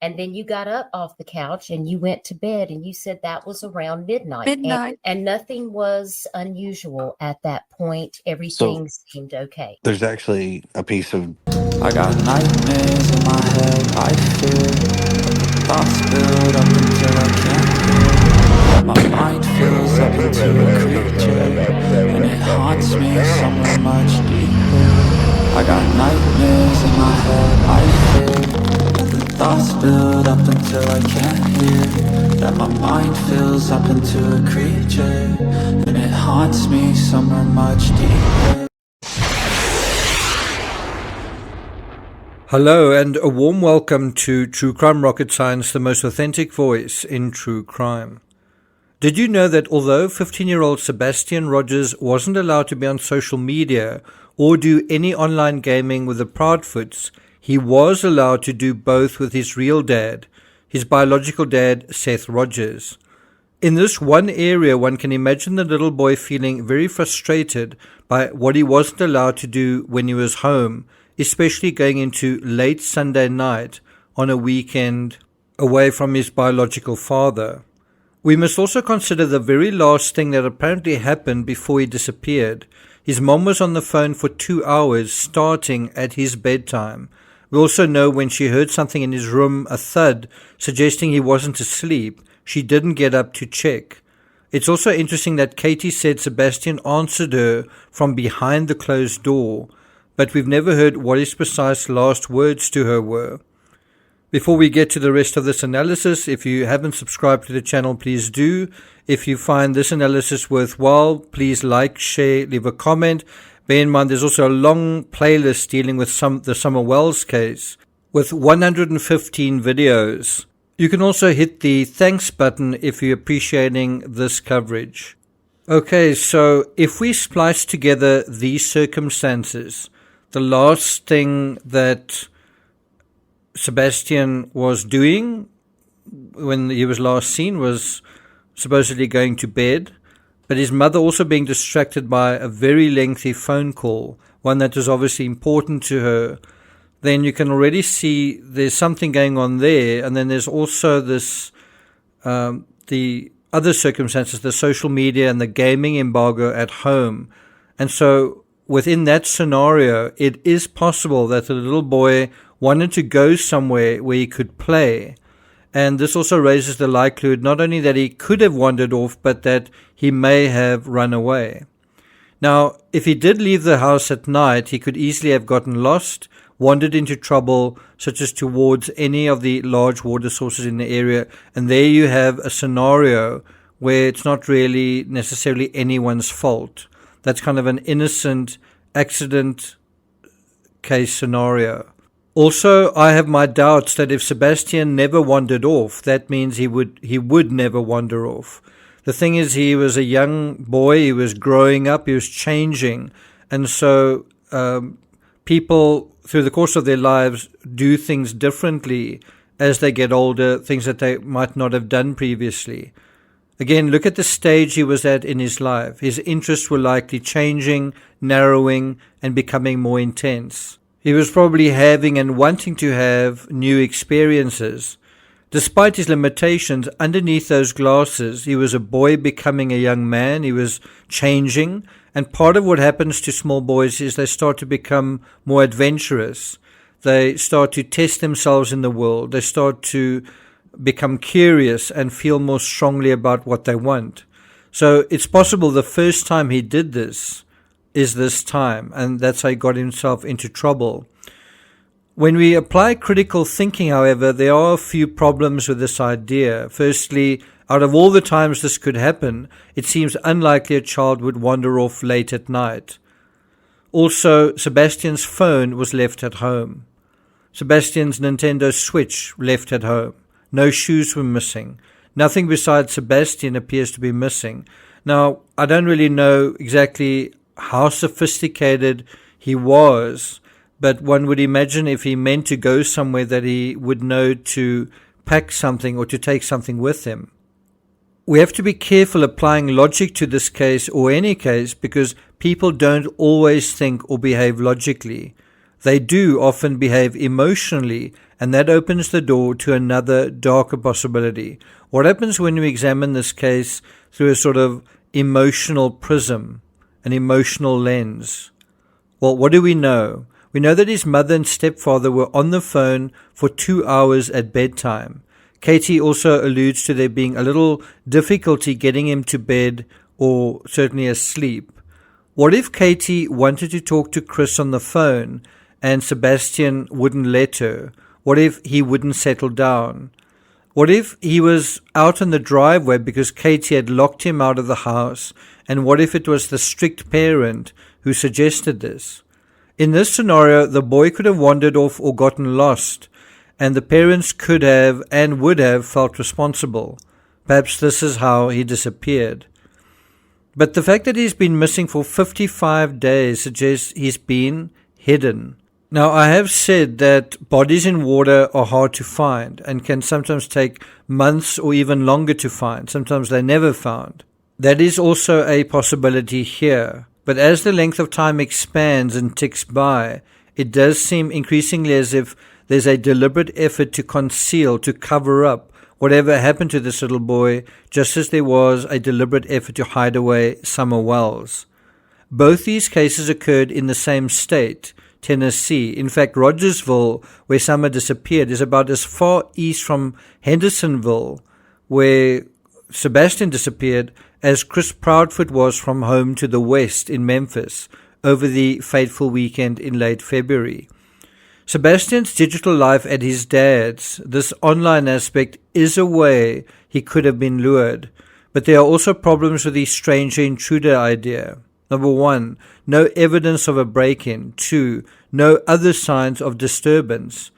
And then you got up off the couch and you went to bed, and you said that was around midnight. Midnight. And nothing was unusual at that point. So Everything seemed okay. there's actually a piece of I got nightmares in my head, I fear thoughts build up until I can't hear. My mind fills up into a creature, and it haunts me somewhere much deeper. I got nightmares in my head, I fear the thoughts build up until I can't hear. That my mind fills up into a creature, and it haunts me somewhere much deeper. Hello and a warm welcome to True Crime Rocket Science, the most authentic voice in true crime. Did you know that although 15-year-old Sebastian Rogers wasn't allowed to be on social media or do any online gaming with the Proudfoots, he was allowed to do both with his real dad, his biological dad, Seth Rogers. In this one area, one can imagine the little boy feeling very frustrated by what he wasn't allowed to do when he was home, especially going into late Sunday night on a weekend away from his biological father. We must also consider the very last thing that apparently happened before he disappeared. His mom was on the phone for 2 hours, starting at his bedtime. We also know when she heard something in his room, a thud, suggesting he wasn't asleep, she didn't get up to check. It's also interesting that Katie said Sebastian answered her from behind the closed door, but we've never heard what his precise last words to her were. Before we get to the rest of this analysis, if you haven't subscribed to the channel, please do. If you find this analysis worthwhile, please like, share, leave a comment. Bear in mind there's also a long playlist dealing with the Summer Wells case with 115 videos. You can also hit the thanks button if you're appreciating this coverage. Okay, so if we splice together these circumstances, the last thing that Sebastian was doing when he was last seen was supposedly going to bed, but his mother also being distracted by a very lengthy phone call, one that was obviously important to her, then you can already see there's something going on there. And then there's also this, the other circumstances, the social media and the gaming embargo at home. And so within that scenario, it is possible that the little boy wanted to go somewhere where he could play. And this also raises the likelihood not only that he could have wandered off, but that he may have run away. Now, if he did leave the house at night, he could easily have gotten lost, wandered into trouble, such as towards any of the large water sources in the area. And there you have a scenario where it's not really necessarily anyone's fault. That's kind of an innocent accident case scenario. Also, I have my doubts that if Sebastian never wandered off, that means he would never wander off. The thing is, he was a young boy, he was growing up, he was changing, and so people through the course of their lives do things differently as they get older, things that they might not have done previously. Again, look at the stage he was at in his life. His interests were likely changing, narrowing, and becoming more intense. He was probably having and wanting to have new experiences. Despite his limitations, underneath those glasses, he was a boy becoming a young man. He was changing. And part of what happens to small boys is they start to become more adventurous. They start to test themselves in the world. They start to become curious and feel more strongly about what they want. So it's possible the first time he did this is this time, and that's how he got himself into trouble. When we apply critical thinking, however, there are a few problems with this idea. Firstly, out of all the times this could happen, it seems unlikely a child would wander off late at night. Also, Sebastian's phone was left at home. Sebastian's Nintendo Switch left at home. No shoes were missing. Nothing besides Sebastian appears to be missing. Now, I don't really know exactly how sophisticated he was, but one would imagine if he meant to go somewhere that he would know to pack something or to take something with him. We have to be careful applying logic to this case or any case because people don't always think or behave logically. They do often behave emotionally and that opens the door to another darker possibility. What happens when we examine this case through a sort of emotional prism, an emotional lens? Well, what do we know? We know that his mother and stepfather were on the phone for 2 hours at bedtime. Katie also alludes to there being a little difficulty getting him to bed or certainly asleep. What if Katie wanted to talk to Chris on the phone and Sebastian wouldn't let her? What if he wouldn't settle down? What if he was out in the driveway because Katie had locked him out of the house? And what if it was the strict parent who suggested this? In this scenario, the boy could have wandered off or gotten lost, and the parents could have and would have felt responsible. Perhaps this is how he disappeared. But the fact that he's been missing for 55 days suggests he's been hidden. Now, I have said that bodies in water are hard to find and can sometimes take months or even longer to find. Sometimes they're never found. That is also a possibility here. But as the length of time expands and ticks by, it does seem increasingly as if there's a deliberate effort to conceal, to cover up whatever happened to this little boy, just as there was a deliberate effort to hide away Summer Wells. Both these cases occurred in the same state, Tennessee. In fact, Rogersville, where Summer disappeared, is about as far east from Hendersonville, where Sebastian disappeared, as Chris Proudfoot was from home to the west in Memphis over the fateful weekend in late February. Sebastian's digital life at his dad's, this online aspect, is a way he could have been lured. But there are also problems with the stranger intruder idea. Number 1, no evidence of a break-in. 2, no other signs of disturbance.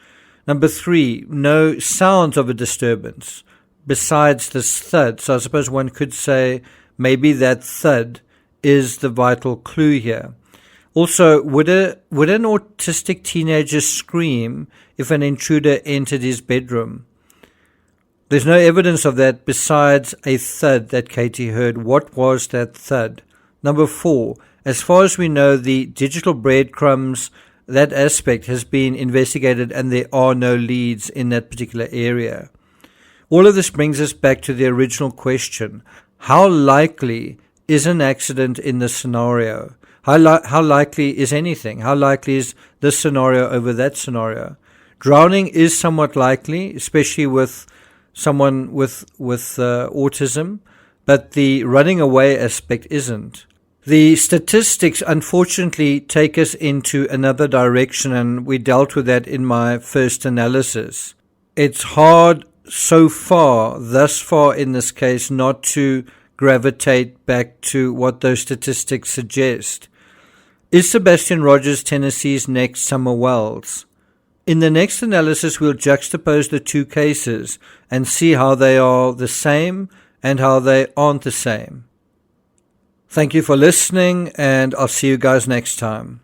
Number 3, no sounds of a disturbance besides this thud. So I suppose one could say maybe that thud is the vital clue here. Also, would an autistic teenager scream if an intruder entered his bedroom? There's no evidence of that besides a thud that Katie heard. What was that thud? Number 4, as far as we know, the digital breadcrumbs, that aspect has been investigated and there are no leads in that particular area. All of this brings us back to the original question. How likely is an accident in this scenario? How likely is anything? How likely is this scenario over that scenario? Drowning is somewhat likely, especially with someone with autism, but the running away aspect isn't. The statistics, unfortunately, take us into another direction, and we dealt with that in my first analysis. It's hard thus far in this case, not to gravitate back to what those statistics suggest. Is Sebastian Rogers Tennessee's next Summer Wells? In the next analysis, we'll juxtapose the two cases and see how they are the same and how they aren't the same. Thank you for listening, and I'll see you guys next time.